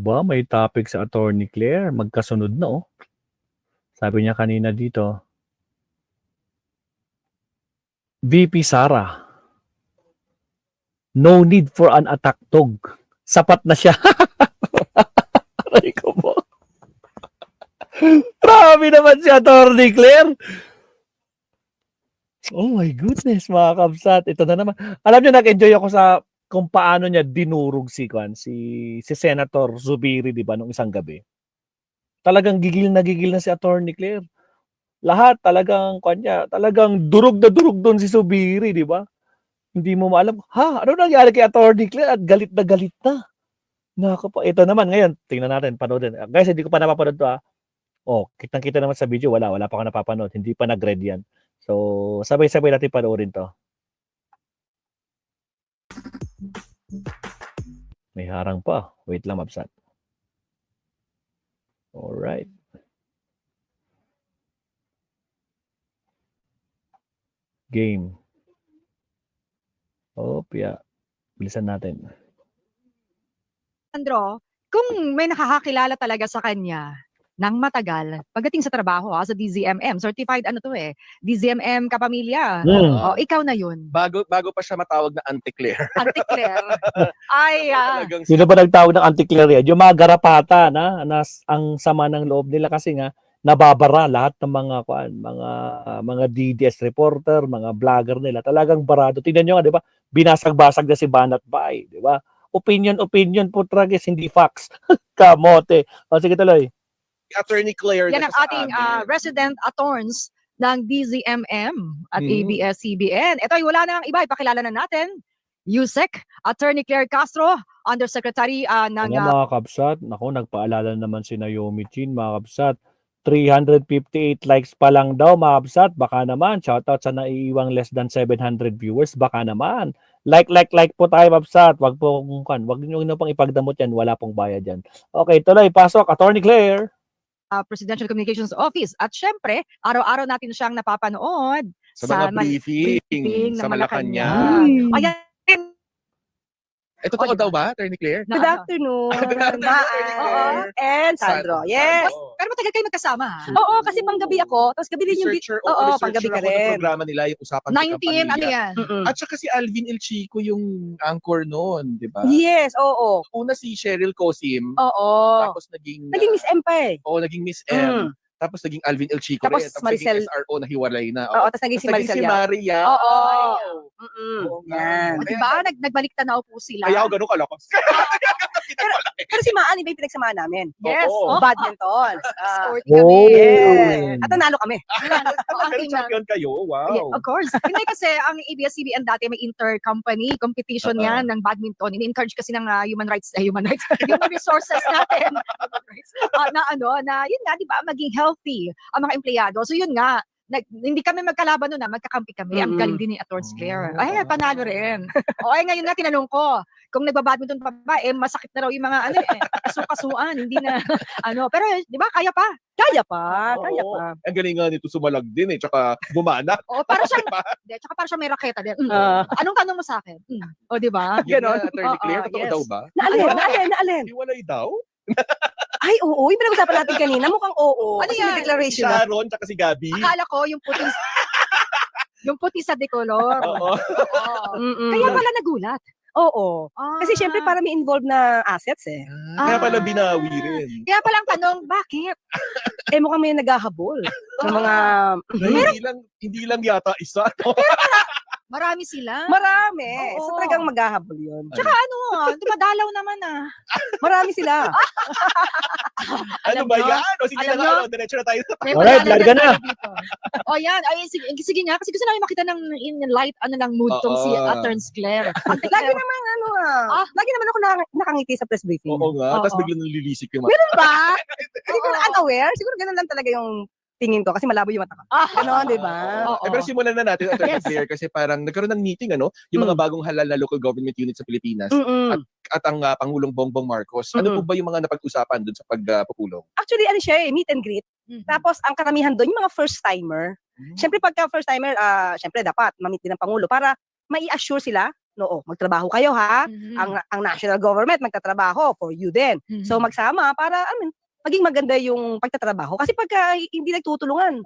Aba, may topic sa Attorney Claire. Magkasunod na, oh. Sabi niya kanina dito, VP Sara, no need for an attack dog. Sapat na siya. Aray ko po. Grabe naman si Attorney Claire. Oh my goodness, mga kabsat. Ito na naman. Alam niyo, nag-enjoy ako sa kung paano niya dinurog si Senator Zubiri, di ba, nung isang gabi. Talagang gigil na si Attorney Claire. Lahat talagang talagang durog na durog doon si Zubiri, di ba? Hindi mo maalam, ano nangyari kay Attorney Claire at galit na galit na. Nako po, ito naman ngayon, tingnan natin, panoodin. Guys, hindi ko pa napapanood to. Oh, kitang-kita naman sa video, wala pa ako napapanood, hindi pa nag-read yan. So, sabay-sabay natin panoorin to. May harang pa. Wait lang, Mabsat. Alright. Game. Yeah. Bilisan natin. Sandro, kung may nakakakilala talaga sa kanya ng matagal, pagdating sa trabaho sa DZMM, certified DZMM kapamilya. Ikaw na yun. Bago pa siya matawag na Auntie Claire. Auntie Claire. Ay, sino ba nagtawag ng Auntie Claire yan? Yung mga garapata na ang sama ng loob nila kasi nga nababara lahat ng mga DDS reporter, mga vlogger nila. Talagang barado. Tingnan nyo nga, di ba? Binasag-basag na si Banat Bay, di ba? Opinion po, Tragis, hindi facts. Kamote. Sige, tuloy. Attorney Claire. Yan ang ating resident attorneys ng DZMM at ABS-CBN. Ito ay wala na ang iba. Ipakilala na natin. USEC, Attorney Claire Castro, Undersecretary ng... mga kabsat, nagpaalala naman si Naomi Chin, mga kabsat. 358 likes pa lang daw, mga kabsat. Baka naman. Shoutout sa naiiwang less than 700 viewers. Baka naman. Like po tayo, kabsat. Wag niyo pang ipagdamot yan. Wala pong bayad yan. Okay, tuloy. Pasok. Attorney Claire. Presidential Communications Office. At syempre, araw-araw natin siyang napapanood sa mga briefing sa Malacanang. Ayan. Totoo daw ba, Attorney Claire? Good afternoon. And Sandro. Yes. Pero matagal kayo magkasama. Oo, kasi panggabi ako. Tapos gabi din yung... Oo, panggabi ka rin. Programa nila yung usapan 19, ano yan? At saka si Alvin El Chico yung anchor noon, di ba? Yes, oo. Una si Cheryl Cosim. Oo. Tapos naging Miss M pa eh. Oo, naging Miss M. Tapos naging Alvin El Chico tapos rin. Tapos Maricel, naging SRO na hiwalay na. Oo, tapos naging si Maricel. Si Maria. Oo. Yan. Diba? Nagbalik tanaw po sila. Kaya ako ganun kalakos. Pero si Maan, iba yung pinagsamahan namin. Yes. Badminton. Sporty kami. Yes. At nanalo kami. Pero champion kayo. Wow. Yeah, of course. Hindi kasi ang ABS-CBN dati may inter-company competition yan ng badminton. Ini-encourage kasi ng human resources natin. Na yun nga, di ba, maging healthy ang mga empleyado. So yun nga, hindi kami magkalaban noon magkakampi kami. Ang galing din ni Attorney Claire. Ay, panalo rin. Ngayon nga, tinanong ko, kung nagbabadminton pa ba, masakit na raw yung mga kasuan, hindi na, pero di ba, kaya pa. Kaya pa. Ang galing nga nito sumalag din tsaka bumana. Para siyang may raketa din. Anong tanong mo sa akin? Di ba? Ganon. Attorney Claire, totoo daw ba? Naalin. Hiwalay daw? Ay, oo. Yung pinag-usapan natin kanina, mukhang oo. Ano kasi yan? may declaration Si Sharon, tsaka si Gabi. Akala ko yung puti sa decolor. Oo. Kaya pala nagulat. Oo. Kasi syempre para may involved na assets eh. Kaya pala binawi rin. Kaya palang tanong, bakit? Mukhang may naghahabol ng mga... Hindi lang yata isa. Marami sila. Marami. Oo. So talagang maghahabol yun. Tsaka dumadalaw naman Marami sila. Ano ba yan? Sige na diretso na tayo. Alright, larga na. Yan. Ay, sige nga. Kasi gusto namin makita ng light, mood tong si Attorney Claire. Lagi naman lagi naman ako nakangiti sa press briefing. Oo nga. Tapos biglang nalilisik yung mata. Meron ba? Hindi ko na unaware. Siguro ganun lang talaga yung tingin ko kasi malabo yung mata ko. Ganon, di ba? Pero simulan na natin, Attorney Claire, kasi parang nagkaroon ng meeting, yung mga bagong halal na local government unit sa Pilipinas at ang Pangulong Bongbong Marcos. Ano po ba yung mga napag-usapan dun sa pagpupulong? Actually, meet and greet. Tapos, ang karamihan doon, yung mga first-timer. Siyempre, pagka first-timer, siyempre, dapat ma-meet din ng Pangulo para mai-assure sila no, magtrabaho kayo ha. Mhm. Ang national government magtatrabaho for you din. Mhm. So magsama para maging maganda yung pagtatrabaho. Kasi pagka hindi nagtutulungan,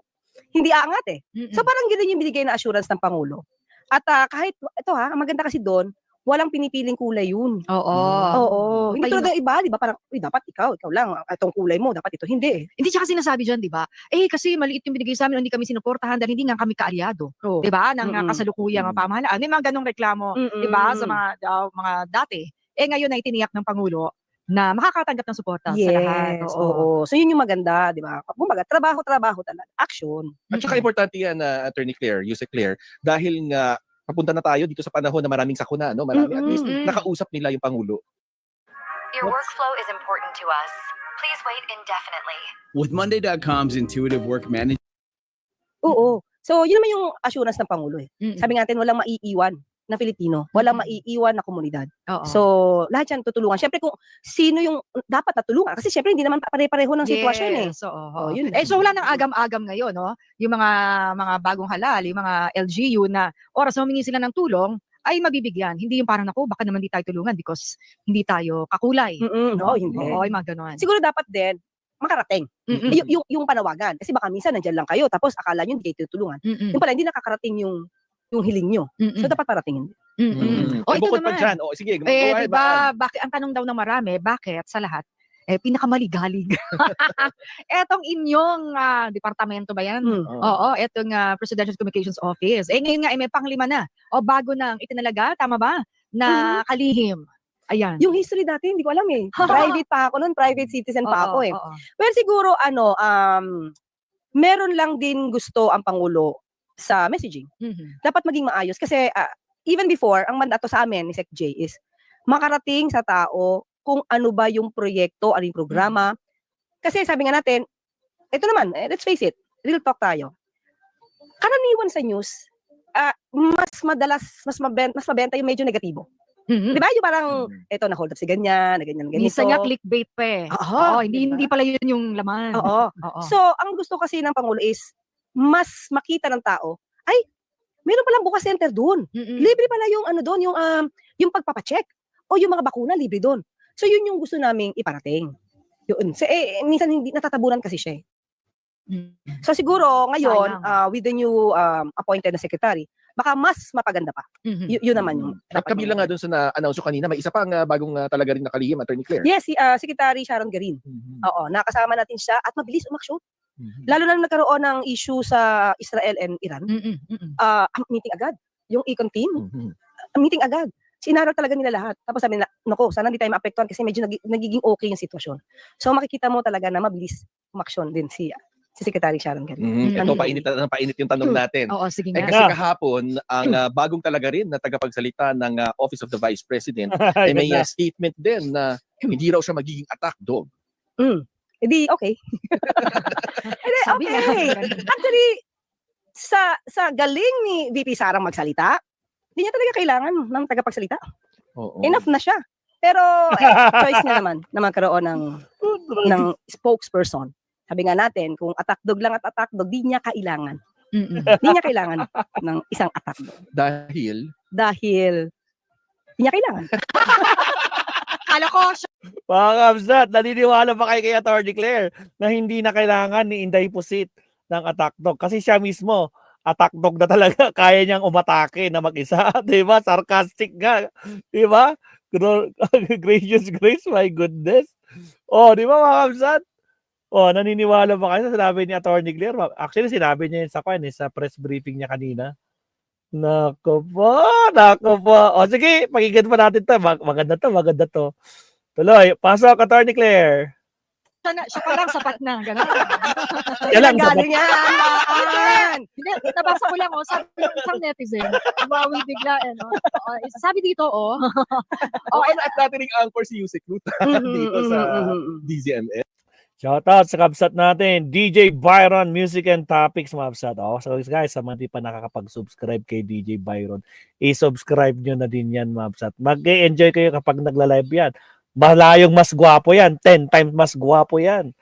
hindi aangat eh. Mhm. So parang ganun yung binigay na assurance ng Pangulo. At kahit ito ang maganda kasi doon, walang pinipiling kulay yun. Oo. Oo. Hindi Tayo tulad ng iba, di ba? Parang, uy, dapat ikaw lang. Itong kulay mo, dapat ito. Hindi eh. Hindi tsaka sinasabi dyan, di ba? Kasi maliit yung binigay sa amin, hindi kami sinuportahan dahil hindi nga kami kaalyado. Oh. Di ba? Ng Mm-mm. kasalukuyang pamahalaan. May mga ganong reklamo, Mm-mm. di ba? Sa mga dati. Ngayon ay tiniyak ng Pangulo na makakatanggap ng suporta sa lahat. Yes, oo. So yun yung maganda, di ba? Kumbaga, trabaho talaga. Action. At saka importante yan, Attorney Claire, Yusek Claire, dahil nga papunta na tayo dito sa panahon na maraming sakuna, no? Marami, at least Mm-mm. nakausap nila yung Pangulo. Your workflow is important to us. Please wait indefinitely. With Monday.com's intuitive work management. Oo. So yun naman yung assurance ng Pangulo eh. Mm-mm. Sabi natin, walang maiiwan na Filipino. Walang maiiwan na komunidad. Oo. So, lahat yan tutulungan. Siyempre kung sino yung dapat natulungan. Kasi siyempre hindi naman pare-pareho ng sitwasyon eh. Yes, oo. Oh, yun lang. So wala nang agam-agam ngayon, no? Yung mga bagong halal, yung mga LGU na oras na humingi sila ng tulong, ay mabibigyan. Hindi yung parang ako, baka naman di tayo tulungan because hindi tayo kakulay. No, hindi. Oo, yung mga ganon. Siguro dapat din, makarating. Mm-mm. Yung panawagan. Kasi baka minsan nandyan lang kayo, tapos akala nyo hindi kayo tutulungan. Mm-mm. Yung pala, hindi nakakarating yung hiling nyo. Mm-mm. So, dapat paratingin. Mm-mm. Ay, Ito bukod pa naman. dyan, sige, go ahead, Diba, ang tanong daw ng marami, bakit sa lahat, pinakamaligalig. Etong inyong departamento ba yan? Oo, etong Presidential Communications Office. Ngayon nga, may panglima na. O bago nang itinalaga, tama ba? Na kalihim. Ayan. Yung history dati, hindi ko alam eh. Private pa ako nun, private citizen pa ako eh. Oo. Well, siguro, meron lang din gusto ang Pangulo sa messaging. Mhm. Dapat maging maayos. Kasi, even before, ang mandato sa amin ni Sec J is makarating sa tao kung ano ba yung proyekto, ano yung programa. Kasi sabi nga natin, ito naman, let's face it, real talk tayo. Karaniwan sa news, mas mabenta yung medyo negatibo. Mhm. Di ba? Yung parang, eto, na-hold up si ganyan, na ganyan, ganito. Minsan nga clickbait pa eh. Oo, Hindi pala yun yung laman. Oo. Oo. So, ang gusto kasi ng Pangulo is, mas makita ng tao, ay, meron palang bukas center doon. Mm-mm. Libre pala yung ano doon, yung pagpapacheck. O yung mga bakuna, libre doon. So, yun yung gusto naming iparating. Yun. So, minsan hindi natatabunan kasi siya eh. Mm. So, siguro, ngayon, Sayang. with the new appointed na secretary, baka mas mapaganda pa. Mhm. Yun naman yung At kabilang nga dun sa na-announce ko kanina, may isa pang bagong talaga rin nakalihim, Attorney Claire. Yes, si Secretary Sharon Garin. Oo, nakasama natin siya at mabilis umaksyon. Lalo na nung nagkaroon ng issue sa Israel and Iran, Mm-mm. Mm-mm. meeting agad. Yung Econ team, meeting agad. Sinaraw talaga nila lahat. Tapos sabi nila, naku, sana hindi tayo maapektuhan kasi medyo nagiging okay yung sitwasyon. So makikita mo talaga na mabilis umaksyon din si Secretary Sharon Garin. Ito, painit yung tanong natin. Oo, sige nga. Kasi kahapon, ang bagong talaga rin na tagapagsalita ng Office of the Vice President, may statement din na hindi raw siya magiging attack dog. Hindi, okay. Hindi, Sabi nga. okay. Actually, sa galing ni VP Sarang magsalita, hindi niya talaga kailangan ng tagapagsalita. Oo. Enough na siya. Pero, choice niya naman na magkaroon ng spokesperson. Sabi nga natin, kung attack dog lang at attack dog, di niya kailangan. Mm-mm. Di niya kailangan ng isang attack dog. Dahil, Di niya kailangan. Kala ko, Mga kabsat, naniniwala ba kayo kay Attorney Claire na hindi na kailangan ni Inday Pusit ng attack dog? Kasi siya mismo, attack dog na talaga, kaya niyang umatake na mag-isa. Diba? Sarcastic nga. Diba? Gracious grace, my goodness. Di ba mga kabsat? Naniniwala ba kayo sa sinabi ni Attorney Claire? Actually, sinabi niya yun sa press briefing niya kanina. Nako po. Sige, pakinggan pa natin to. Maganda to. Tuloy, pasok, Attorney Claire. siya pa lang sapat na. Ganun. Yan lang, Galing yan. Hindi, nabasa ko lang, sabi ng isang netizen, bawi bigla, no? Sabi dito, at natin yung anchor si Yusek Luta dito sa DZMS. Shoutout sa kabsat natin, DJ Byron Music and Topics, mga kabsat. So guys, sa mga di pa nakakapag-subscribe kay DJ Byron, i-subscribe nyo na din yan, mga kabsat. Mag-enjoy kayo kapag nagla-live yan. Malayong mas gwapo yan, 10 times mas gwapo yan.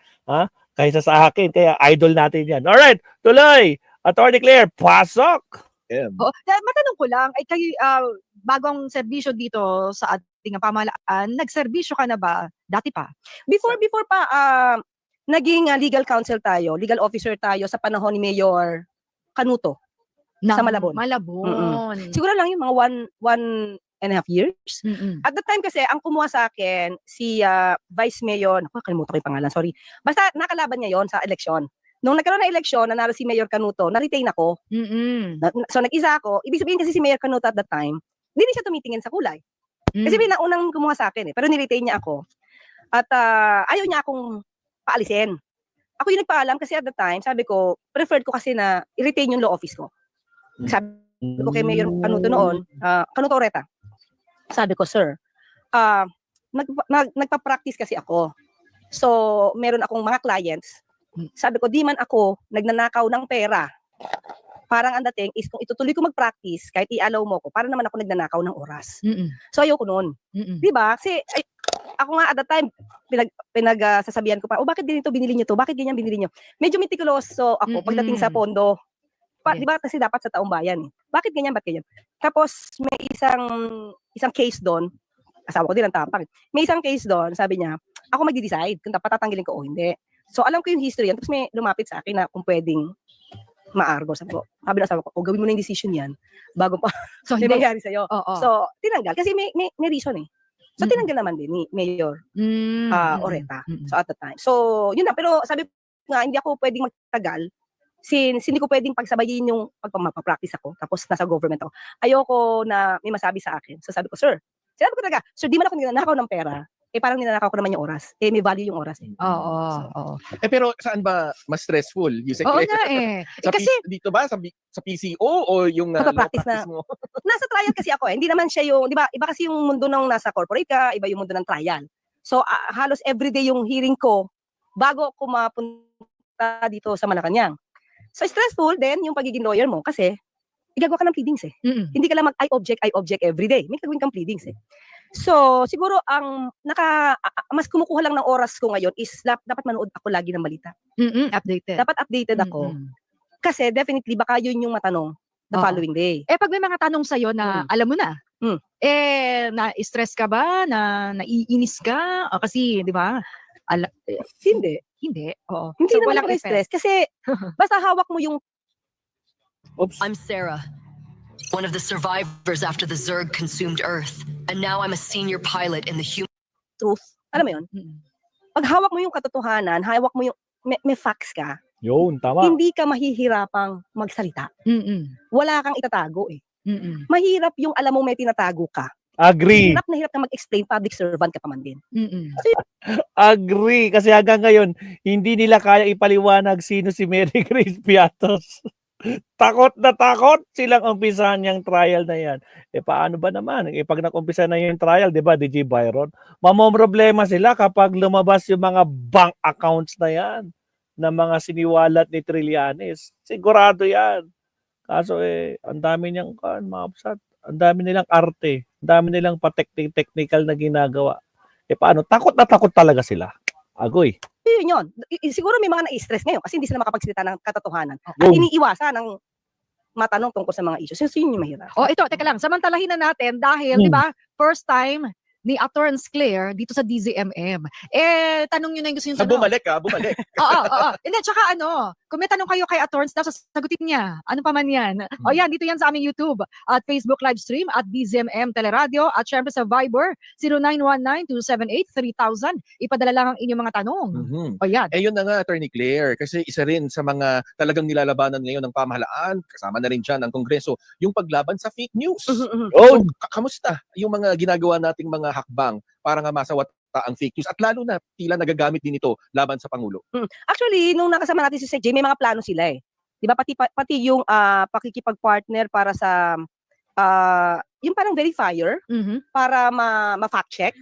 Kaysa sa akin, kaya idol natin yan. Alright, tuloy! Attorney Claire, pasok! DZMM. Matanong ko lang, ay kayo, bagong serbisyo dito sa ating pamahalaan, nagserbisyo ka na ba? Dati pa? Before pa, naging legal counsel tayo, legal officer tayo sa panahon ni Mayor Canuto. Sa Malabon. Malabon. Siguro lang yung mga one and a half years. Mm-mm. At that time kasi, ang kumuha sa akin, si Vice Mayor, kalimutan ko yung pangalan, sorry. Basta nakalaban niya yon sa eleksyon. Nung nagkaroon ng eleksyon, nanalo si Mayor Canuto, na-retain ako. Mm-mm. So nag-isa ako. Ibig sabihin kasi si Mayor Canuto at that time, hindi rin siya tumitingin sa kulay. Kasi unang kumuha sa akin pero ni-retain niya ako. At ayaw niya akong paalisin. Ako yung nagpaalam kasi at the time, sabi ko, preferred ko kasi na i-retain yung law office ko. Sabi ko kay Mayor Canuto noon, Canuto Oreta. Sabi ko, sir, nagpa-practice kasi ako. So, meron akong mga clients. Sabi ko, di man ako nagnanakaw ng pera. Parang ang dating is kung itutuloy ko mag-practice, kahit i-allow mo ko, para naman ako nagnanakaw ng oras. Mm-mm. So, ayoko noon. Mm-mm. Diba? Kasi, ako nga at that time, sasabihan ko pa, bakit ganito binili nyo to? Bakit ganyan binili nyo? Medyo meticuloso ako pagdating sa pondo. Yes. Diba kasi dapat sa taong bayan eh. Bakit ganyan, bakit ganyan? Tapos, may isang case doon, asawa ko din ang tapang. May isang case doon, sabi niya, ako magdi-decide kung dapat tatanggalin ko o hindi. So, alam ko yung history yan. Tapos may lumapit sa akin na kung pwedeng maargo. Sabi ng asawa ko, gawin mo na yung decision yan bago pa So, may hindi. mangyari sa'yo. Oo. So, tinanggal. Kasi may reason eh. So, tinanggal naman din ni Mayor Oreta. So, at the time. So, yun na. Pero sabi ko nga, hindi ako pwedeng magtagal since hindi ko pwedeng pagsabayin yung pagpapractice ako tapos nasa government ako. Ayoko na may masabi sa akin. So, sabi ko, sir, sinabi ko talaga, sir, di man ako ninanakaw ng pera. Parang ninanakaw ko naman yung oras. May value yung oras eh. Oo. Pero saan ba mas stressful? Yusek, Oo nga eh. Kasi dito ba sa PCO o yung law Pagpa-practice practice mo? Nasa trial kasi ako eh. Hindi naman siya yung, di ba, iba kasi yung mundo ng nasa corporate ka, iba yung mundo ng trial. So, halos everyday yung hearing ko bago ako mapunta dito sa Malacanang. So, stressful din yung pagiging lawyer mo kasi igagawa ka ng pleadings eh. Mm-mm. Hindi ka lang I object everyday. May gagawin kang pleadings eh. So, siguro ang mas kumukuha lang ng oras ko ngayon is dapat manood ako lagi ng balita. Updated. Dapat updated ako. Kasi definitely baka yun yung matanong the Oo. following day. Pag may mga tanong sa'yo na alam mo na, na-stress ka ba? Naiinis ka? Kasi, di ba? Hindi. Hindi. Oo. Hindi So, naman walang ako effect. stress. Kasi basta hawak mo yung Oops. I'm Sarah, one of the survivors after the Zerg consumed Earth, and now I'm a senior pilot in the human. truth. Alam mo yun? Pag hawak mo yung katotohanan, hawak mo yung may facts ka, Yun, tama. hindi ka mahihirapang magsalita. Wala kang itatago eh. Mahirap yung alam mo may tinatago ka. Agree. Hirap na hirap ka mag-explain, public servant ka pa man din. Agree. Kasi hanggang ngayon, hindi nila kaya ipaliwanag sino si Mary Grace Piatos. Takot na takot silang umpisahan yung trial na yan. Paano ba naman? Pag nag-umpisa na yung trial, di ba, DJ Byron, mamomroblema sila kapag lumabas yung mga bank accounts na yan ng mga siniwalat ni Trillanes. Sigurado yan. Kaso ang dami niyang ang dami nilang arte, ang dami nilang technical na ginagawa. Paano? Takot na takot talaga sila. Agoy. Yun. Siguro may mga na-stress ngayon kasi hindi sila makapagsalita ng katotohanan. At iniiwasan ng matanong tungkol sa mga issues. So, yun yung mahirap. Ito, teka lang. Samantalahin na natin dahil, di ba, first time ni Attorney Claire dito sa DZMM. Tanong nyo na yung gusto nyo tanong. Bumalik. Oo. Hindi, tsaka kung may tanong kayo kay Attorney, dapat sagutin niya. Ano pa man yan. Yan, dito yan sa aming YouTube at Facebook live stream at DZMM Teleradio at syempre sa Viber 0919-278-3000. Ipadala lang ang inyong mga tanong. Yan. Yun na nga, Attorney Claire, kasi isa rin sa mga talagang nilalabanan ngayon ng pamahalaan, kasama na rin dyan ang Kongreso, yung paglaban sa fake news. So, kamusta yung mga ginagawa nating mga hakbang para nga masawata ang fake news at lalo na tila nagagamit din ito laban sa Pangulo? Actually, nung nakasama natin si CJ, may mga plano sila eh. Di ba pati yung pakikipag-partner para sa yung parang verifier para ma-fact check.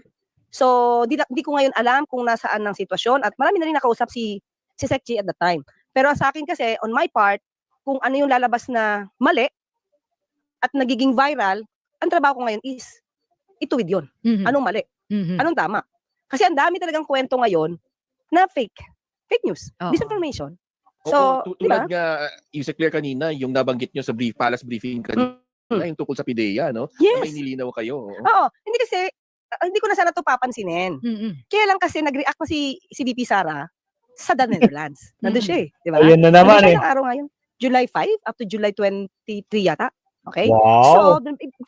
So, di ko ngayon alam kung nasaan ang sitwasyon at marami na rin nakausap si Sec G at the time. Pero sa akin kasi, on my part, kung ano yung lalabas na mali at nagiging viral, ang trabaho ko ngayon is ituwid yun. Anong mali? Anong tama? Kasi ang dami talagang kwento ngayon na fake news, disinformation. So, Oo, di ba? tulad nga, Yusek Claire kanina, yung nabanggit nyo sa palace briefing kanina, yung tungkol sa PIDEA, no? Na may Yes. nilinaw kayo. Oo. Oo, hindi kasi hindi ko na sana 'to papansinin. Kaya lang kasi nag-react na si VP Sara sa The Netherlands. Nandun siya di ba? Ayun na Nandun naman siya eh. ilang araw ngayon? July 5 up to July 23 yata. Okay? Wow. So,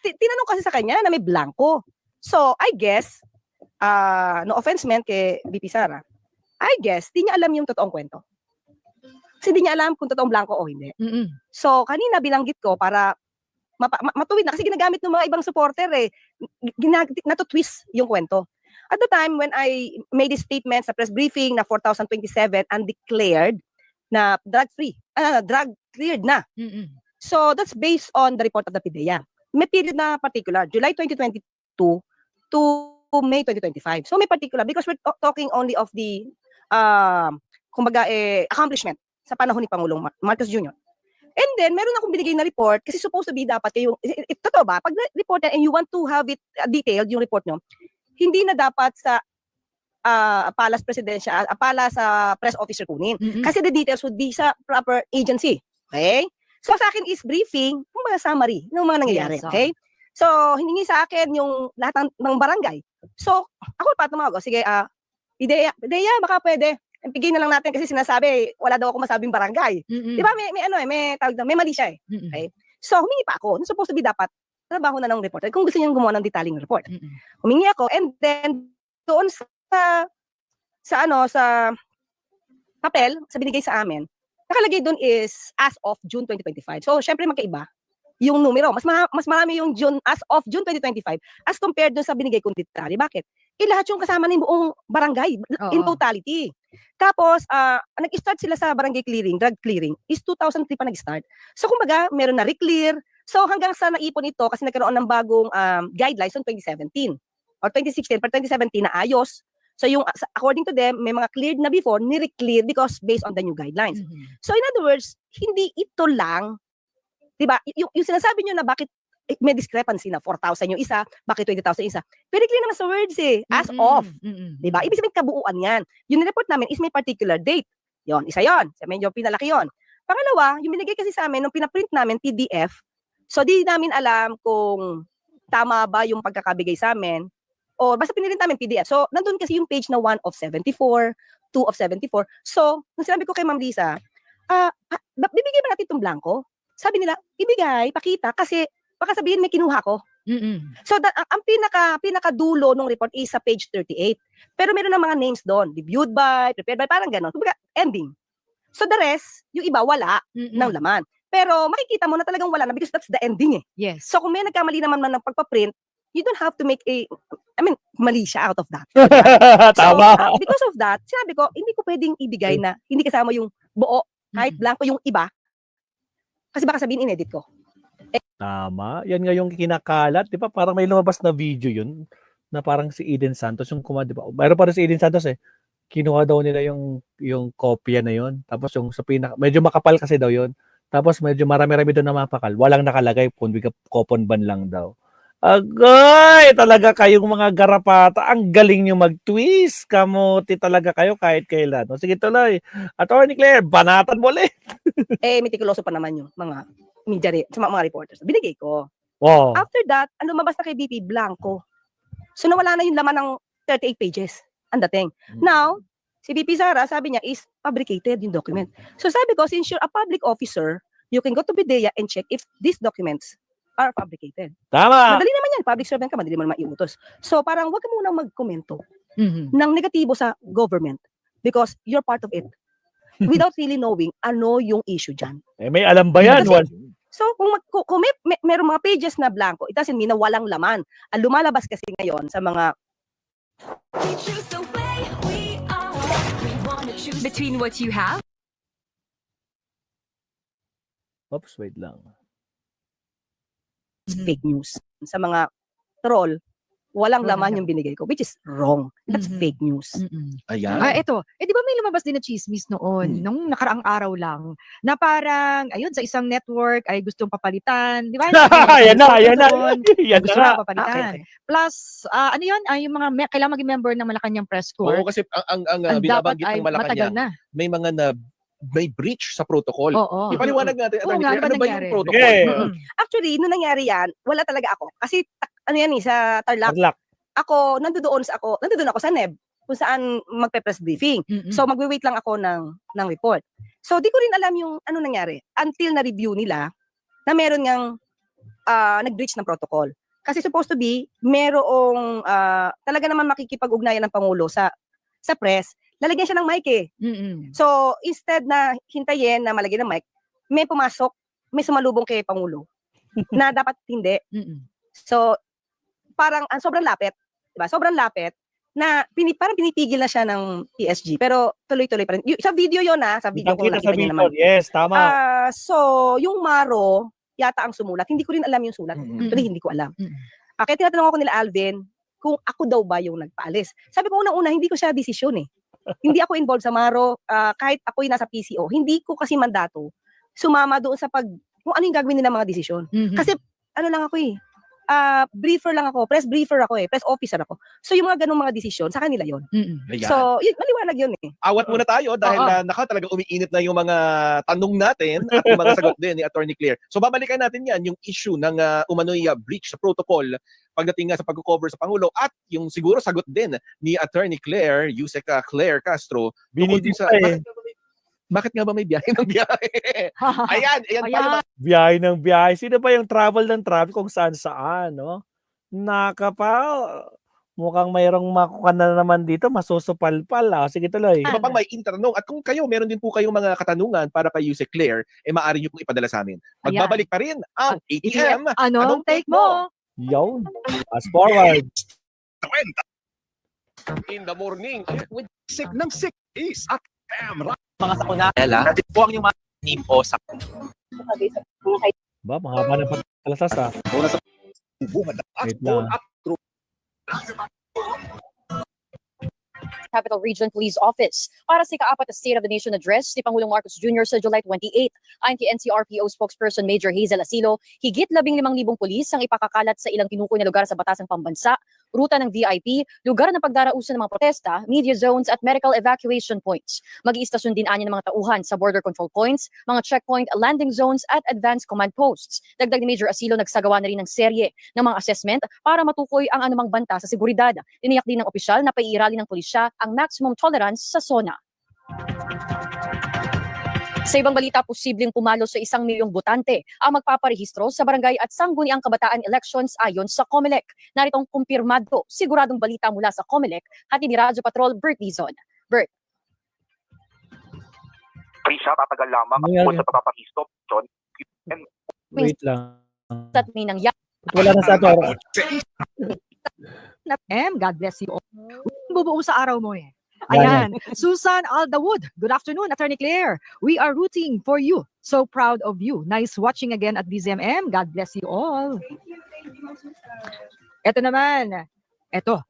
tinanong kasi sa kanya na may blanco. So, I guess, no offense meant kay VP Sara, I guess, di niya alam yung totoong kwento. Kasi di niya alam kung totoong blanco o hindi. So, kanina binanggit ko para matuwid na kasi ginagamit ng mga ibang supporter nato-twist yung kwento. At the time when I made this statement sa press briefing na 4,027 undeclared na drug cleared na. So that's based on the report of the PIDEA. May period na particular, July 2022 to May 2025. So may particular because we're talking only of the accomplishment sa panahon ni Pangulong Marcos Jr. And then, meron akong binigay na report kasi supposed to be dapat kayo, totoo ba? Pag report and you want to have it detailed, yung report nyo, hindi na dapat sa Palace Presidential, Palace Press Officer kunin. Kasi the details would be sa proper agency. Okay? So, sa akin is briefing, yung mga summary ng mga nangyayari. Yes, Okay? So, hiningi sa akin yung lahat ng barangay. So, ako pa tumawag ko, sige, PIDEA, baka pwede. Bigay na lang natin kasi sinasabi, wala daw ako masabing barangay. Di ba? May mali siya Okay? So, humingi pa ako. Supposed to be dapat, trabaho na ng reporter. Kung gusto niyang gumawa ng detailing report. Humingi ako and then, doon sa papel, sa binigay sa amin, nakalagay doon is as of June 2025. So, syempre magkaiba yung numero. Mas marami yung as of June 2025 as compared doon sa binigay kong detalye. Bakit? Lahat yung kasama ng buong barangay in totality. Tapos, nag-start sila sa barangay clearing, drug clearing, is 2003 pa nag-start. So, kumbaga, meron na re-clear. So, hanggang sa naipon ito, kasi nagkaroon ng bagong guidelines noong 2017 or 2016, pero 2017 na ayos. So, according to them, may mga cleared na before, ni-re-clear because based on the new guidelines. So, in other words, hindi ito lang, diba, yung sinasabi nyo na bakit may discrepancy na 4,000 yung isa, bakit 20,000 isa. Very clear naman sa words as of. Diba? Ibig sabihin kabuuan yan. Yung report namin is may particular date. Yon, isa yon. Medyo pinalaki yon. Pangalawa, yung binigay kasi sa amin, nung pinaprint namin PDF, so di namin alam kung tama ba yung pagkakabigay sa amin, o basta piniprint namin PDF. So, nandun kasi yung page na 1 of 74, 2 of 74. So, nung sinabi ko kay Ma'am Lisa, bibigay ba natin itong blanco? Sabi nila, ibigay, pakita, kasi baka sabihin may kinuha ko. So, ang pinakadulo ng report is sa page 38. Pero meron na mga names doon. Reviewed by, prepared by, parang gano'n. Kumbaga, ending. So, the rest, yung iba, wala ng laman. Pero makikita mo na talagang wala na because that's the ending Yes. So, kung may nagkamali naman ng pagpaprint, you don't have to make mali siya out of that. Tama. So, because of that, sinabi ko, hindi ko pwedeng ibigay na hindi kasama yung buo, kahit blanco yung iba. Kasi baka sabihin, inedit ko. Tama. Yan nga yung kinakalat, 'di ba? Parang may lumabas na video 'yun na parang si Eden Santos yung di ba? Mayroon pa rin si Eden Santos Kinuha daw nila yung kopya na 'yon. Tapos yung sa medyo makapal kasi daw 'yon. Tapos medyo marami-rami doon na mapakal. Walang nakalagay, coupon ban lang daw. Agay! Talaga kayong mga garapata. Ang galing nyo mag-twist. Kamuti talaga kayo kahit kailan. O, sige tuloy. Attorney Claire, banatan mo ulit. Mitikuloso pa naman yung mga media, sa mga reporters. Binigay ko. Wow. After that, ang lumabas na kay BP, blanco. So, nawala na yung laman ng 38 pages. Ang dating. Now, si VP Sara, sabi niya, is fabricated yung document. So, sabi ko, since you're a public officer, you can go to PIDEA and check if these documents are fabricated. Tama. Madali naman yan. Public servant ka, madali mo naman iutos. So, parang wag ka munang magkomento ng negatibo sa government because you're part of it. Without really knowing ano yung issue dyan. May alam ba yan? So, kung merong mga pages na blanco, it doesn't mean na walang laman. Ang lumalabas kasi ngayon sa mga Between what you have Oops, wait lang. fake news, sa mga troll, walang laman yung binigay ko, which is wrong. That's fake news. Ayan. Ito. Di ba may lumabas din na chismis noon, nung nakaraang araw lang, na parang, ayun, sa isang network ay gustong papalitan. Di ba? Yan na. Yan Gusto na. na papalitan. Okay. Plus, ano yun? Yung mga, kailangan maging member ng Malacanang Press Oo, Corps. kasi ang Ang dapat binabanggit ay ng matagal Malacanang, na. may mga may breach sa protocol. Oo. Ipaliwanag natin, Oo Attorney nga, Claire, ano ba ano ba nangyari? yung protocol? Sige. Mm. Actually, nung nangyari yan, wala talaga ako. Kasi ano yan sa Tarlac. Tarlac. Ako, nandoon ako sa NEB kung saan magpe-press briefing. Mm-mm. So magwe-wait lang ako ng report. So di ko rin alam yung ano nangyari until na review nila na meron ngang nag-breach ng protocol. Kasi supposed to be merong talaga naman makikipag-ugnayan ng Pangulo sa press. Lalagyan siya ng mic eh. Mm-mm. So instead na hintayin na malagyan ng mic, may pumasok, may sumalubong kay Pangulo na dapat hindi. Mm-mm. So parang sobrang lapit, 'di ba? Sobrang lapit na parang pinipigil na siya ng PSG pero tuloy-tuloy pa rin. Sa video 'yon sa video ko Nakita sa nakita niya video. naman. Yes, tama. So yung Maro yata ang sumulat. Hindi ko rin alam yung sulat. Mm-mm. Actually, hindi ko alam. Mm-mm. Kaya tinatanong ako nila Alvin kung ako daw ba yung nagpaalis. Sabi ko unang-una hindi ko siya desisyon eh. Hindi ako involved sa Maro kahit ako'y nasa PCO. Hindi ko kasi mandato sumama doon sa kung ano yung gagawin nila mga desisyon. Mhm. Kasi ano lang ako eh. Briefer lang ako, press briefer ako press officer ako. So yung mga ganung mga desisyon sa kanila 'yon. Mm-mm. Ayan. So, yun, maliwanag 'yun eh. Awat muna tayo dahil Oo. talaga umiinit na yung mga tanong natin at yung mga sagot din ni Attorney Claire. So babalikan natin yan, yung issue ng umano'y breach sa protocol pagdating nga sa pag-cover sa Pangulo at yung siguro sagot din ni Attorney Claire, Yusek Claire Castro, tungkol din Binidis sa pa eh. bakit nga ba may biyahe ng biyahe? Ayan Ayan. Biyahe ng biyahe. Sino ba yung travel ng traffic kung saan-saan, no? Nakapal. Mukhang mayroong makuha na naman dito, masusupalpal. Sige tuloy. Iba pang may intanong at kung kayo meron din po kayong mga katanungan para kay Yusek Claire, maaari niyo pong ipadala sa amin. Magbabalik pa rin ang ATM. Anong take mo? Yun. Fast forward. In the morning with sick ng sick is at camera. Mga sakuna, natin po ang yung mga team o sa Ba, mahaba na patalasas Una sa bungad at Wait lang. Capital Region Police Office para sa ika-4 na State of the Nation Address ni Pangulong Marcos Jr. sa July 28. Ayon kay NCRPO spokesperson Major Hazel Asilo, higit 15,000 pulis ang ipakakalat sa ilang tinukoy na lugar sa batasang pambansa, ruta ng VIP, lugar ng pagdarausan ng mga protesta, media zones at medical evacuation points. Mag-iistasyon din anya ng mga tauhan sa border control points, mga checkpoint landing zones at advanced command posts. Dagdag ni Major Asilo, nagsagawa na rin ng serye ng mga assessment para matukoy ang anumang banta sa seguridad. Tiniyak din ng opisyal na paiirali ng pulisya ang maximum tolerance sa SONA. Sa ibang balita, posibleng pumalo sa 1 milyong botante ang magpaparehistro sa barangay at sangguniang kabataan elections ayon sa COMELEC. Naritong kumpirmado, siguradong balita mula sa COMELEC, hati ni Radyo Patrol Bert Dizon. Bert. Siya tatagal lamang Ano yan? po sa pagpapahisto, John. Wait lang. At may nangyari. Wala na sa Toro. God bless you all. Bubuo sa araw mo eh. Ayan. Susan Aldawood. Good afternoon, Attorney Claire. We are rooting for you. So proud of you. Nice watching again at DZMM. God bless you all. Ito naman. Ito.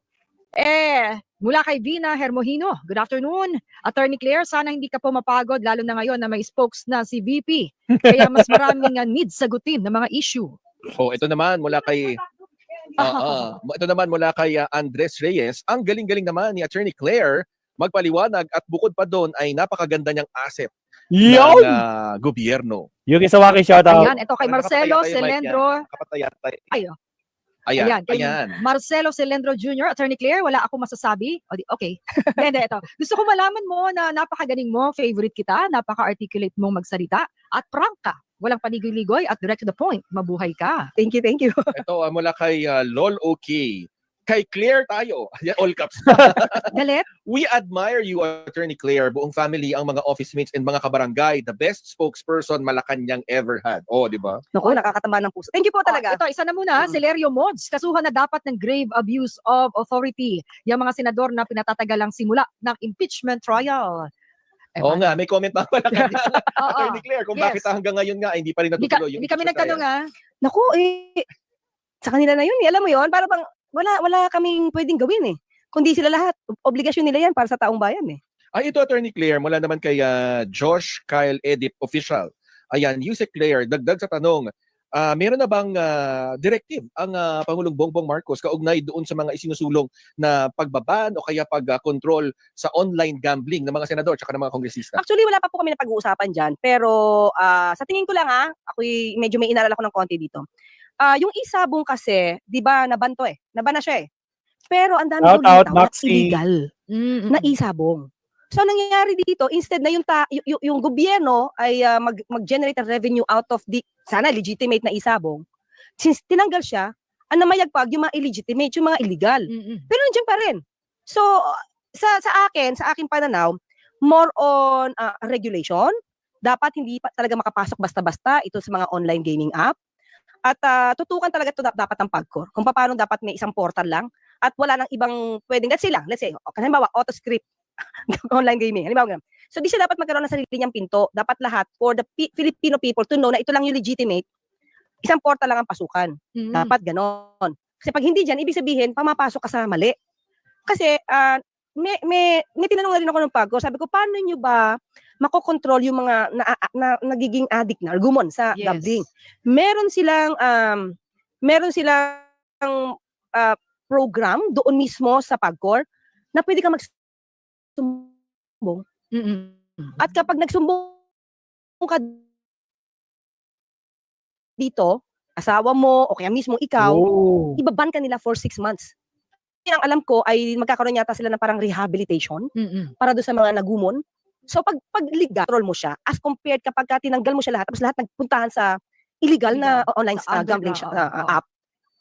Mula kay Vina Hermohino. Good afternoon. Attorney Claire, sana hindi ka po mapagod lalo na ngayon na may spokes na si VP. Kaya mas maraming needs sagutin ng mga issue. ito naman mula kay ito naman mula kay Andres Reyes. Ang galing-galing naman ni Attorney Claire magpaliwanag at bukod pa doon ay napakaganda niyang asset ng Yun! gobyerno. Yung isa waki shoutout. Ayan, ito kay Marcelo Nakapatay tayo, Mike, Celendro. Kapatay. Ayo. Ayan. Kay Marcelo Celendro Jr., Attorney Claire, wala akong masasabi. Okay. Hindi, ito. Gusto ko malaman mo na napakagaling mo, favorite kita, napaka-articulate mong magsalita, at prank ka. Walang paligoy-ligoy at direct to the point. Mabuhay ka. Thank you. Ito mula kay Lol OK. Kay Claire tayo. Yan, all caps. Galit? We admire you, Attorney Claire, buong family, ang mga office mates and mga kabarangay. The best spokesperson Malacanang ever had. Di ba? Naku, nakakatama ng puso. Thank you po talaga. Ito, isa na muna. Celerio Mods. Kasuhan na dapat ng grave abuse of authority. Yung mga senador na pinatatagal ang simula ng impeachment trial. Oo nga, may comment pa pala kanina. Attorney Claire, kung Yes. bakit hanggang ngayon nga hindi pa rin natutuloy yung Hindi kami impeachment nagtanong trial. Naku, sa kanila na yun. Alam mo yun, para bang wala kaming pwedeng gawin eh. Kundi sila lahat, obligasyon nila yan para sa taong bayan eh. Ay, ito Attorney Claire, mula naman kay Josh Kyle Edip Official. Ayan, Yusek Claire, dagdag sa tanong, meron na bang directive ang Pangulong Bongbong Marcos kaugnay doon sa mga isinusulong na pagbaban o kaya pag-control sa online gambling ng mga senador at ng mga kongresista? Actually, wala pa po kami napag-uusapan dyan. Pero sa tingin ko lang ako'y medyo may inaral ako ng konti dito. Yung isabong kasi, di ba, nabanto Naban na siya Pero ang dami Shout out, lumitaw na Maxi. illegal na isabong. So, nangyayari dito, instead na yung gobyerno ay mag-generate ng revenue out of the, sana legitimate na isabong, since tinanggal siya, ang namayagpag yung mga illegitimate, yung mga illegal. Pero nandiyan pa rin. So, sa aking pananaw, more on regulation. Dapat hindi pa talaga makapasok basta-basta ito sa mga online gaming app. At tutukan talaga ito dapat ang PAGCOR. Kung paano dapat may isang portal lang at wala nang ibang pwedeng, let's say, halimbawa, auto-script, online gaming. Halimbawa, ganun. So, di siya dapat magkaroon ng sarili niyang pinto. Dapat lahat, for the Filipino people to know na ito lang yung legitimate, isang portal lang ang pasukan. Dapat ganon. Kasi pag hindi dyan, ibig sabihin, pamapasok ka sa mali. Kasi, may tinanong na rin ako ng PAGCOR. Sabi ko, paano nyo ba makokontrol yung mga nagiging addict na, argumon sa gambling? Meron silang program doon mismo sa PAGCOR na pwede ka magsumbong. At kapag nagsumbong ka dito, asawa mo o kaya mismo ikaw, ibaban ka nila for 6 months. Ang alam ko ay magkakaroon yata sila ng parang rehabilitation para doon sa mga nagumon. So pag legal, control mo siya as compared kapag tinanggal mo siya lahat tapos lahat nagpuntahan sa illegal na online gambling app,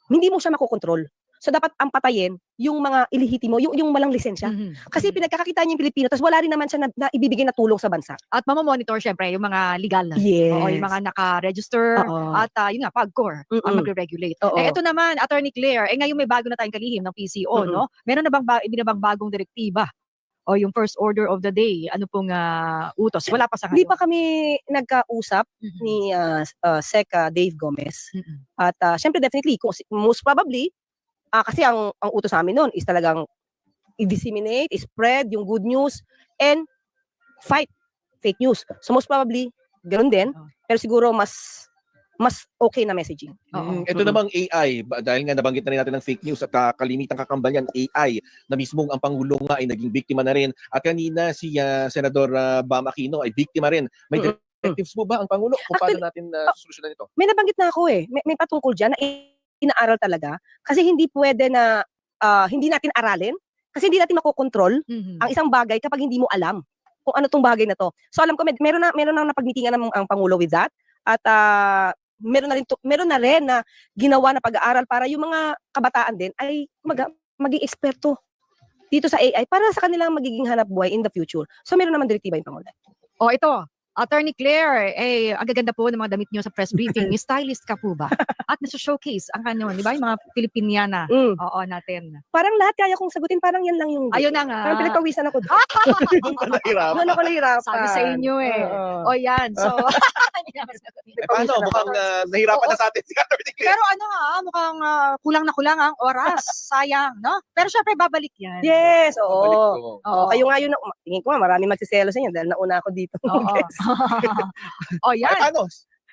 hindi mo siya makokontrol. So dapat ang patayin yung mga ilihitimo, yung walang lisensya. Kasi pinagkakakita niya yung Pilipino tapos wala rin naman siya na ibibigay na tulong sa bansa. At mamamonitor syempre yung mga legal na. Yes. Oo, yung mga naka-register at yun nga, PAGCOR ang magre-regulate. Ito naman, Attorney Claire, ngayon may bago na tayong kalihim ng PCO, no? Meron na bang bagong direktiba? O yung first order of the day, ano pong utos? Wala pa sa ngayon. Hindi pa kami nagkausap ni Sec Dave Gomez. At syempre definitely, most probably, kasi ang utos namin noon is talagang i-disseminate, spread yung good news, and fight fake news. So most probably, ganoon din. Pero siguro mas okay na messaging. Ito namang AI, dahil nga nabanggit na rin natin ng fake news at kalimitang kakambalyan, AI na mismong ang Pangulo nga ay naging biktima na rin. At kanina si Senador Bam Aquino ay biktima rin. May directives po ba ang Pangulo kung paano natin solusyonan ito? May nabanggit na ako may patungkol dyan na inaaral talaga. Kasi hindi pwede na hindi natin aralin. Kasi hindi natin makokontrol ang isang bagay kapag hindi mo alam kung ano tong bagay na to. So alam ko meron na napagmitingan ang Pangulo with that. At meron na rin na ginawa na pag-aaral para yung mga kabataan din ay maging eksperto dito sa AI para sa kanilang magiging hanap buhay in the future. So meron naman direktiba yung Pangulo. Ito, Attorney Claire, ang gaganda po ng mga damit niyo sa press briefing. Stylist ka po ba? At nasa-showcase ang kanya, di ba? Yung mga Pilipiniana. Natin. Parang lahat kaya kong sagutin, parang yan lang yung... Ayun na nga. Parang pinagpawisan ako doon. Doon ako nahirapan. Sabi sa inyo yan. So, paano? Mukhang nahirapan na sa atin si Attorney Claire. Pero mukhang kulang na kulang ang oras. Sayang, no? Pero syempre, babalik yan. Yes, oo. Kayo nga yun, tingin ko marami magsiselo sa inyo dahil nauna ako dito. Yan. Paano?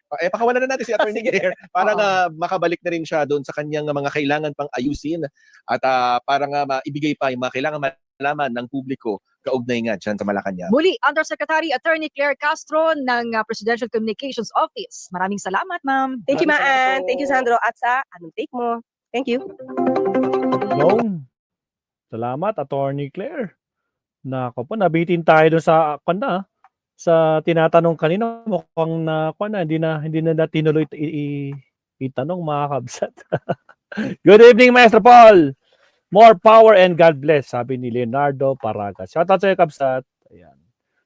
Pakawalan na natin si Attorney Claire para nga makabalik na rin siya doon sa kanyang mga kailangan pang ayusin at para nga maibigay pa yung mga kailangan malaman ng publiko kaugnay nga dyan sa Malacanang. Muli, Undersecretary Attorney Claire Castro ng Presidential Communications Office. Maraming salamat, ma'am. Thank you, Maan. Thank you, Sandro. At sa anong take mo? Thank you. Salamat, Attorney Claire. Nako po, nabitin tayo doon sa tinatanong kanina, mukhang hindi na tinuloy itanong mga kabsat. Good evening, Maestro Paul. More power and God bless, sabi ni Leonardo Paragas. Shout out sa iyo, kabsat. Ayan.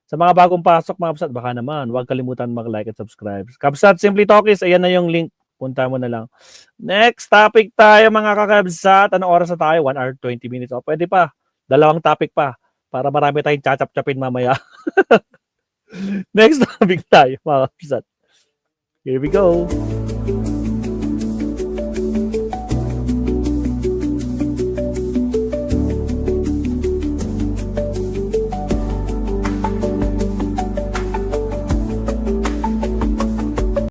Sa mga bagong pasok, mga kabsat, baka naman, huwag kalimutan mag-like at subscribe. Kabsat Simply Talkies, ayan na yung link. Punta mo na lang. Next topic tayo, mga kakabsat. Anong oras na tayo? 1 hour 20 minutes. Pwede pa. 2 topic pa. Para marami tayong chachap-chapin mamaya. Next topic tayo, mga kapsat. Here we go.